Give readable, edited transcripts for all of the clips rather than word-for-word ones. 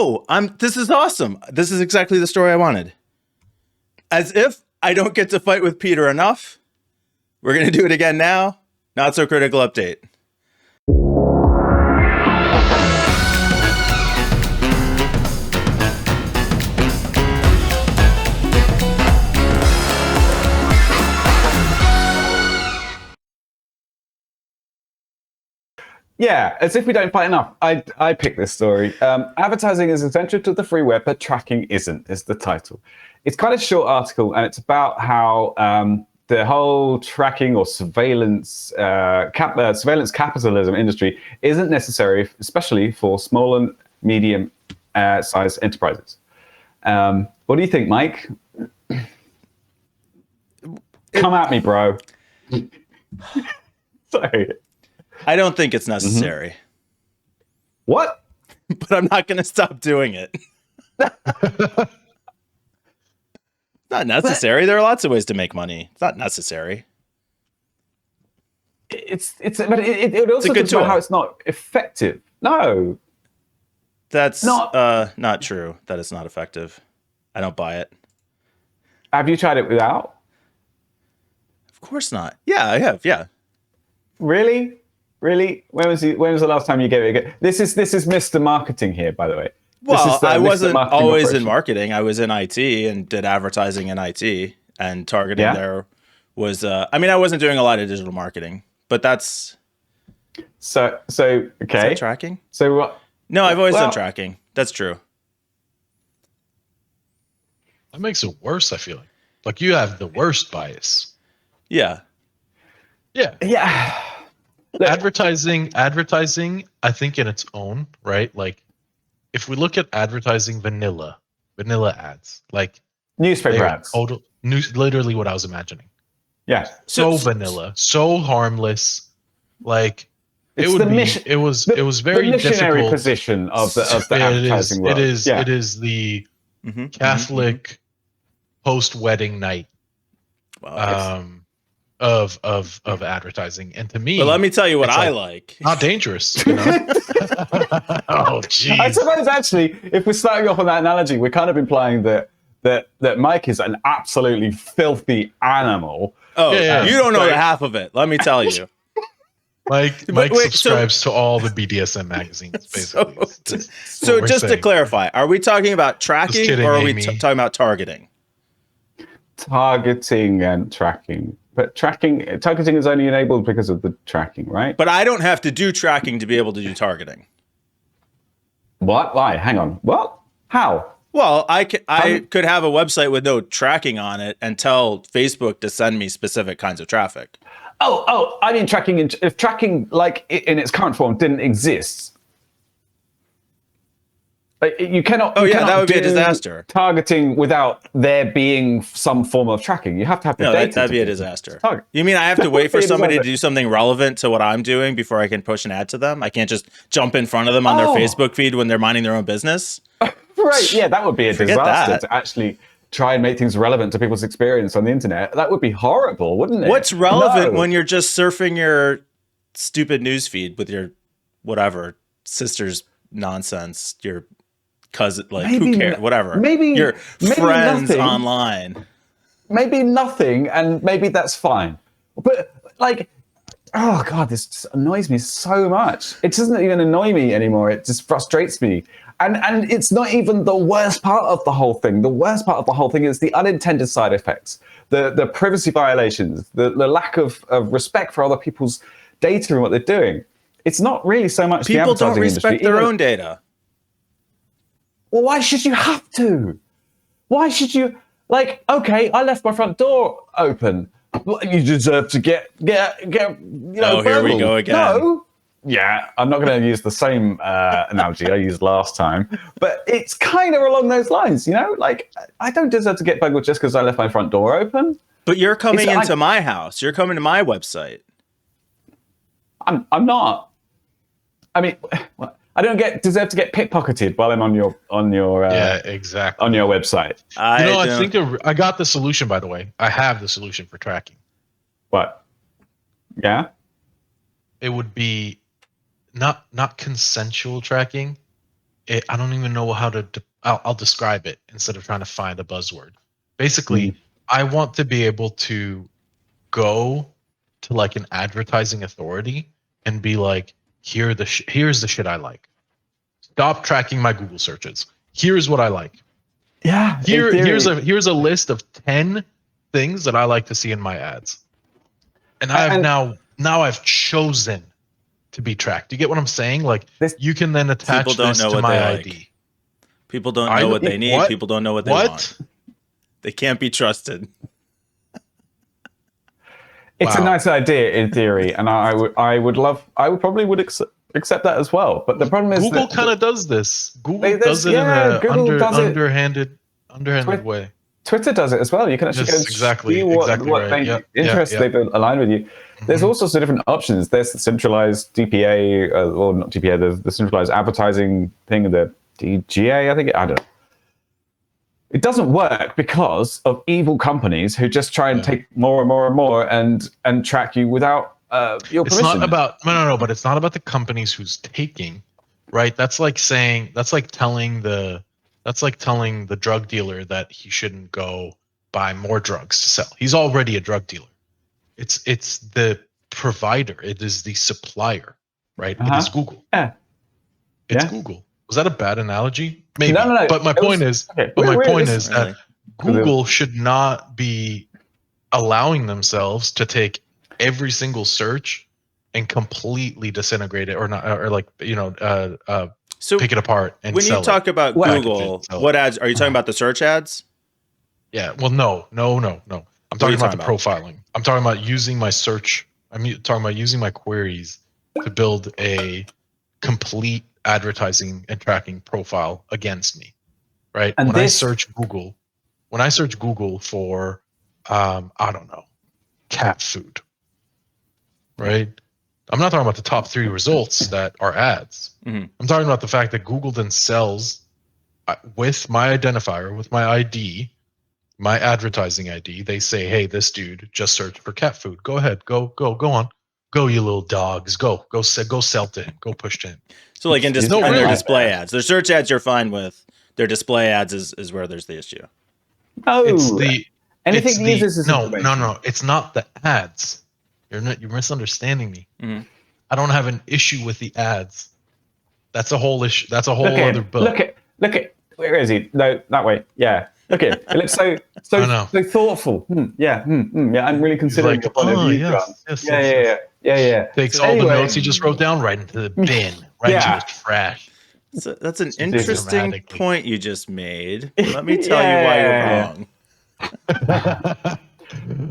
Oh, this is awesome. This is exactly the story I wanted. As if I don't get to fight with Peter enough, we're going to do it again now. Not so critical update. Yeah, as if we don't fight enough. I picked this story. Advertising is essential to the free web, but tracking isn't, is the title. It's quite a short article, and it's about how the whole tracking or surveillance surveillance capitalism industry isn't necessary, especially for small and medium sized enterprises. What do you think, Mike? Come at me, bro. Sorry. I don't think it's necessary. What? But I'm not going to stop doing it. Not necessary. There are lots of ways to make money. It's not necessary. But it also talks about how it's not effective. No. That's not true. That it's not effective. I don't buy it. Have you tried it without? Of course not. Yeah, I have. Yeah. Really? When was the last time you gave it a go? This is Mr. Marketing here, by the way. Well, I wasn't always in marketing. I was in IT and did advertising in IT, and targeting there was. I wasn't doing a lot of digital marketing, but that's. So okay. Is that tracking? So what? No, I've always done tracking. That's true. That makes it worse. I feel like you have the worst bias. Yeah. Yeah. Yeah. Advertising, I think in its own right, like if we look at advertising vanilla ads, like newspaper ads, literally what I was imagining. Yeah. So vanilla, so harmless, like it was very the missionary difficult position of the advertising world. It is the Catholic post-wedding night. Wow, of advertising, and to me, but let me tell you what I like. Not dangerous, you know? Oh, geez. I suppose actually, if we're starting off on that analogy, we're kind of implying that Mike is an absolutely filthy animal. Oh, you don't know the half of it. Let me tell you. Mike subscribes to all the BDSM magazines, basically. So just to clarify, are we talking about tracking or are we talking about targeting? Targeting and tracking. But targeting is only enabled because of the tracking, right? But I don't have to do tracking to be able to do targeting. What? Why? Hang on. What? How? Well, I could have a website with no tracking on it and tell Facebook to send me specific kinds of traffic. Oh! I mean, if tracking, like in its current form, didn't exist. You cannot. That would be a disaster. Targeting without there being some form of tracking. You have to have the data. That'd be a disaster. You mean I have to wait for somebody to do something relevant to what I'm doing before I can push an ad to them? I can't just jump in front of them on their Facebook feed when they're minding their own business? Right. Yeah, that would be a disaster to actually try and make things relevant to people's experience on the internet. That would be horrible, wouldn't it? What's relevant when you're just surfing your stupid news feed with your whatever sister's nonsense, your cousin, like who cares? Whatever. Maybe your friends online. Maybe nothing, and maybe that's fine. But like, oh god, this just annoys me so much. It doesn't even annoy me anymore. It just frustrates me. And it's not even the worst part of the whole thing. The worst part of the whole thing is the unintended side effects, the privacy violations, the lack of respect for other people's data and what they're doing. It's not really so much the advertising industry. People don't respect their own data. Well, why should you have to? Why should you? Like, okay, I left my front door open. You deserve to get here we go again. No. Yeah, I'm not going to use the same analogy I used last time, but it's kind of along those lines, you know? Like, I don't deserve to get burgled just because I left my front door open. But you're coming into my house. You're coming to my website. I'm not. I mean, I don't deserve to get pickpocketed while I'm on your exactly on your website. I think I got the solution. By the way, I have the solution for tracking. What? Yeah. It would be not consensual tracking. I don't even know how to. I'll describe it instead of trying to find a buzzword. Basically, I want to be able to go to like an advertising authority and be like, here's the shit I like. Stop tracking my Google searches. Here's what I like. Yeah. Here's a list of 10 things that I like to see in my ads. And now I've chosen to be tracked. Do you get what I'm saying? Like you can then attach this to my ID. People don't know what they need. What? People don't know what they want. They can't be trusted. It's a nice idea in theory, and I would probably accept that as well. But the problem is Google kind of does this. Google does it in an underhanded way. Twitter does it as well. You can actually see what interests they've aligned with you. There's all sorts of different options. There's the centralized DPA, or not DPA, there's the centralized advertising thing, the DGA, I think. I don't know. It doesn't work because of evil companies who just try and take more and more and more and track you without your permission. It's not about but it's not about the companies who's taking, right? That's like telling the drug dealer that he shouldn't go buy more drugs to sell. He's already a drug dealer. It's the provider. It is the supplier, right? It is Google. Yeah. It's Google. Was that a bad analogy? Maybe. No. But my point is that Google should not be allowing themselves to take every single search and completely disintegrate it, so pick it apart and when you talk about Google, what ads are you talking about? The search ads? Yeah. Well, no. I'm talking about the profiling. I'm talking about using my search. I'm talking about using my queries to build a complete advertising and tracking profile against me, right? And when I search Google for, I don't know, cat food, right? I'm not talking about the top 3 results that are ads. Mm-hmm. I'm talking about the fact that Google then sells with my identifier, with my ID, my advertising ID. They say, hey, this dude just searched for cat food. Go ahead, go on. Go, you little dogs. Go sell to him. Go push to him. So like in their display ads. Their search ads you're fine with. Their display ads is where there's the issue. No. No. It's not the ads. You're misunderstanding me. Mm-hmm. I don't have an issue with the ads. That's a whole issue. That's a whole other book. Look at where is he? No, that way. Yeah. Look at it. Looks so thoughtful. Yeah. I'm really considering your point of view. Yeah. Takes all the notes he just wrote down right into the bin, right into the trash. So that's an interesting point you just made. Let me tell you why you're wrong.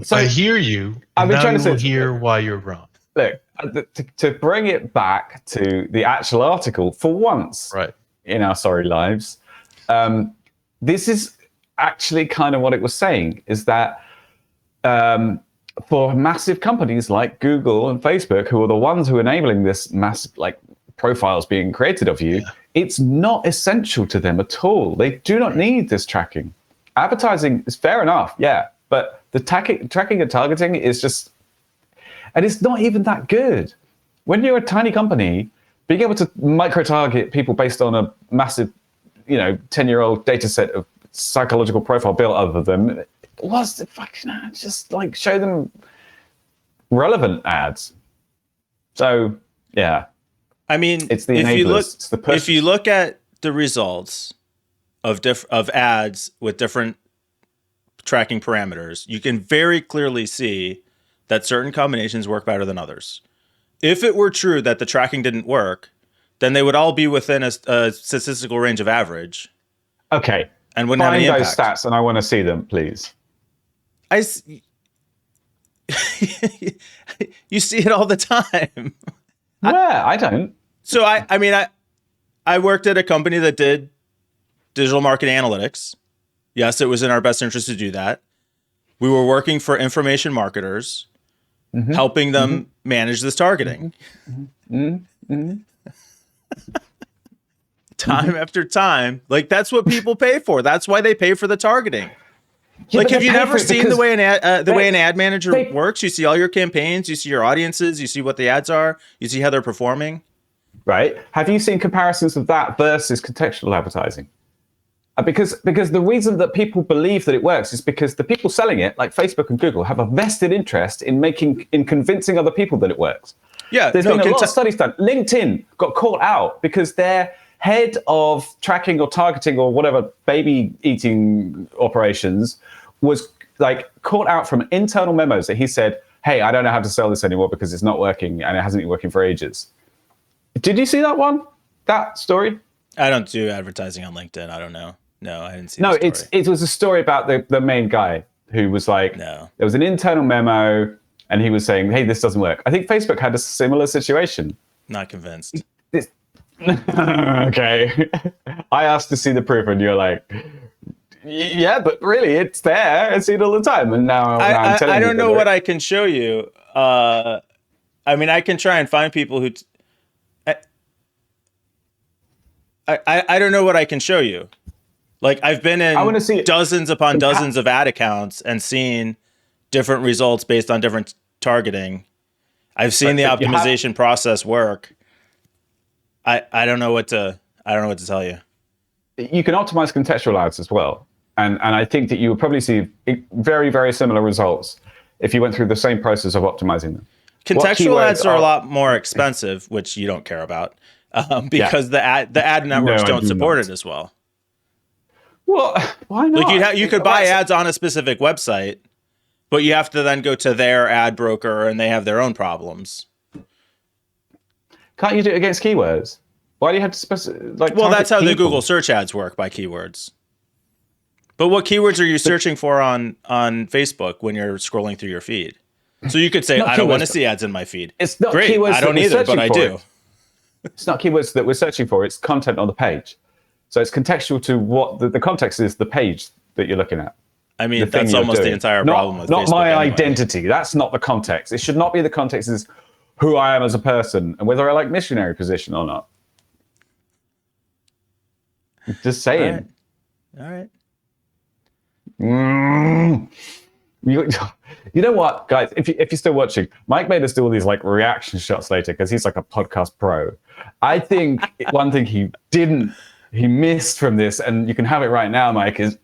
So I hear you. I've been trying to hear why you're wrong. Look, to bring it back to the actual article for once, right, in our sorry lives, this is actually kind of what it was saying, is that for massive companies like Google and Facebook, who are the ones who are enabling this massive profiles being created of you, it's not essential to them at all. They do not need this tracking. Advertising is fair enough, but the tracking and targeting is just, and it's not even that good. When you're a tiny company, being able to micro-target people based on a massive, 10-year-old data set of psychological profile built of them was just show them relevant ads. So, yeah. I mean, it's the enablers. If you look at the results of ads with different tracking parameters, you can very clearly see that certain combinations work better than others. If it were true that the tracking didn't work, then they would all be within a statistical range of average. Okay. And wouldn't have any impact. Find those stats, and I want to see them, please. You see it all the time. I don't. So I worked at a company that did digital marketing analytics. Yes, it was in our best interest to do that. We were working for information marketers, helping them manage this targeting. Time after time, that's what people pay for. That's why they pay for the targeting. Yeah, have you never seen the way an ad manager works? You see all your campaigns, you see your audiences, you see what the ads are, you see how they're performing. right? Have you seen comparisons of that versus contextual advertising? Because the reason that people believe that it works is because the people selling it, like Facebook and Google, have a vested interest in convincing other people that it works. Yeah, there's been a lot of studies done. LinkedIn got caught out because their head of tracking or targeting or whatever baby eating operations was like caught out from internal memos that he said, "Hey, I don't know how to sell this anymore because it's not working and it hasn't been working for ages." Did you see that one? That story? I don't do advertising on LinkedIn. I don't know. No, I didn't see. No, it was a story about the main guy who was like, there was an internal memo, and he was saying, "Hey, this doesn't work." I think Facebook had a similar situation. Not convinced. Okay. I asked to see the proof, and you're like, "Yeah, but really, it's there. I see it all the time." And now I'm telling you, I don't know what I can show you. I mean, I can try and find people who. I don't know what I can show you. Like, I've been in dozens upon dozens of ad accounts and seen different results based on different targeting. I've seen the optimization process work. I don't know what to tell you. You can optimize contextual ads as well. And I think that you would probably see very, very similar results if you went through the same process of optimizing them. Contextual ads are a lot more expensive, which you don't care about, because the ad networks don't support it as well. Well, why not? Like you could buy ads on a specific website, but you have to then go to their ad broker, and they have their own problems. Can't you do it against keywords? Why do you have to Well, that's how the Google search ads work, by keywords. But what keywords are you searching for on Facebook when you're scrolling through your feed? So you could say, I don't want to see ads in my feed. It's not great. Keywords I don't either, but I do. It's not keywords that we're searching for. It's content on the page. So it's contextual to what the context is, the page that you're looking at. I mean, that's almost the entire problem with Facebook. Not my identity. That's not the context. It should not be the context is who I am as a person and whether I like missionary position or not. Just saying. All right. You know what, guys? If you're still watching, Mike made us do all these like reaction shots later because he's like a podcast pro. I think one thing he missed from this, and you can have it right now, Mike, is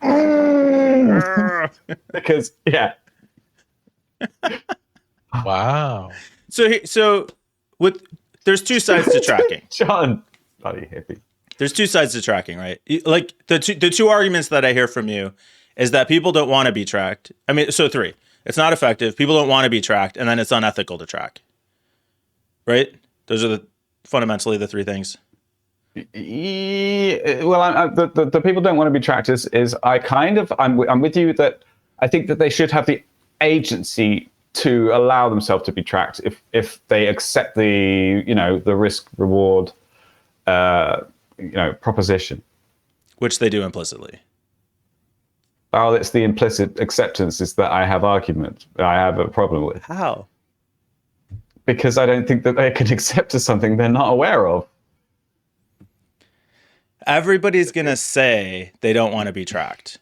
because Wow. So there's two sides to tracking. Jon, bloody hippie. There's two sides to tracking, right? Like the two arguments that I hear from you is that people don't want to be tracked. I mean, so three. It's not effective. People don't want to be tracked, and then it's unethical to track. Right? Those are fundamentally the three things. Well, the people don't want to be tracked is I'm with you that I think that they should have the agency to allow themselves to be tracked if they accept the risk reward proposition, which they do implicitly. Well, it's the implicit acceptance is that I have a problem with. How? Because I don't think that they can accept something they're not aware of. Everybody's going to say they don't want to be tracked.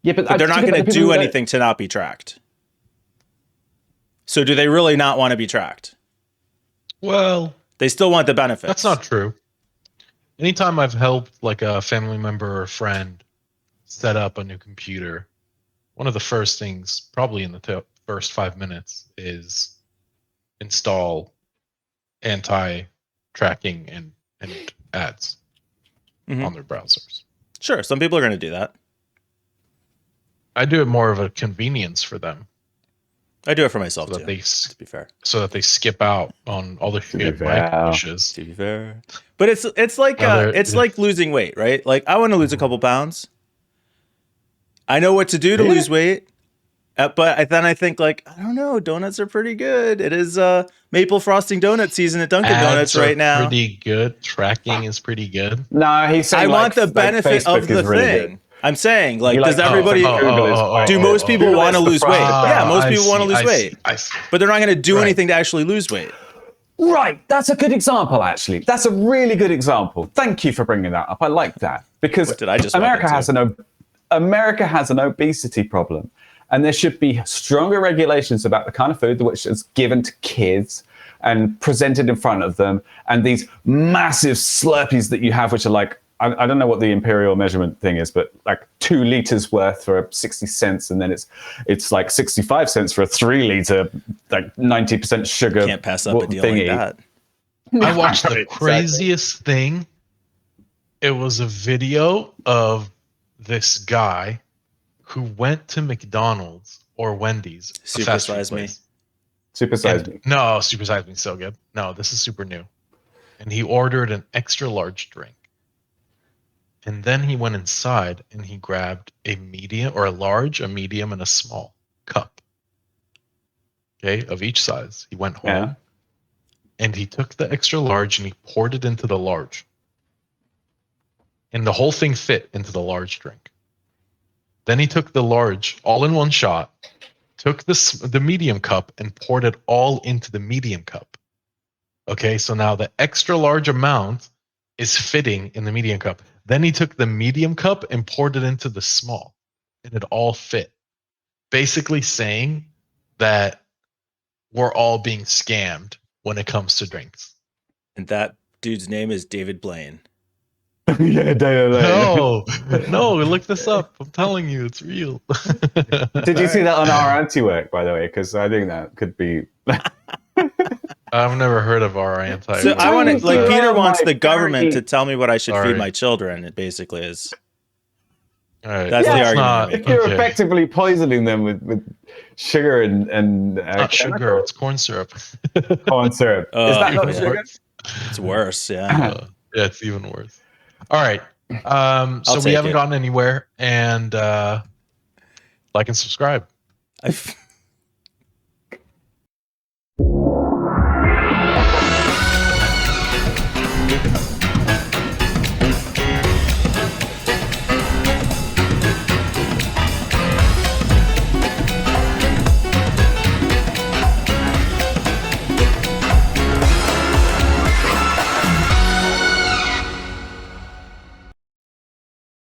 Yeah, but they're not going to do anything to not be tracked. So do they really not want to be tracked? Well, they still want the benefits. That's not true. Anytime I've helped like a family member or a friend set up a new computer, one of the first things, probably in the first 5 minutes, is install anti-tracking and ads on their browsers. Sure, some people are going to do that. I do it more of a convenience for them. I do it for myself so too. To be fair, so that they skip out on all the shit Mike pushes. To be fair, but it's like losing weight, right? Like I want to lose a couple pounds. I know what to do to lose weight, but then I think like I don't know. Donuts are pretty good. It is maple frosting donut season at Dunkin' Donuts right now. Pretty good. Tracking is pretty good. No, he's saying I want the benefit of the thing. Good. I'm saying, like, does everybody? Do most people want to lose weight? Yeah, most people want to lose weight, but they're not going to do anything to actually lose weight. Right, that's a good example. Actually, that's a really good example. Thank you for bringing that up. I like that because America has an obesity problem, and there should be stronger regulations about the kind of food which is given to kids, and presented in front of them, and these massive Slurpees that you have, which are like, I don't know what the imperial measurement thing is, but like 2 liters worth for 60 cents, and then it's like 65 cents for a 3 liter, like 90% sugar. Can't pass up a deal like that. I watched the craziest thing. It was a video of this guy who went to McDonald's or Wendy's. Super Size Me. Super Size Me. No, Super Size Me is so good. No, this is super new. And he ordered an extra large drink. And then he went inside and he grabbed a medium or a large, a medium, and a small cup. Okay, of each size. He went home and he took the extra large and he poured it into the large. And the whole thing fit into the large drink. Then he took the large all in one shot, took the medium cup and poured it all into the medium cup. Okay, so now the extra large amount is fitting in the medium cup. Then he took the medium cup and poured it into the small, and it all fit. Basically saying that we're all being scammed when it comes to drinks. And that dude's name is David Blaine. Yeah, No, look this up. I'm telling you, it's real. Did you see that on our anti-work, by the way? Because I think that could be. I've never heard of our anti. So I want to, like, Peter wants the government to tell me what I should feed my children. It basically is. All right. That's the argument. If you're effectively poisoning them with sugar and not sugar, it's corn syrup. Corn syrup. Is that not sugar? It's worse. Yeah. Yeah, it's even worse. All right. So we haven't gotten anywhere, and like and subscribe.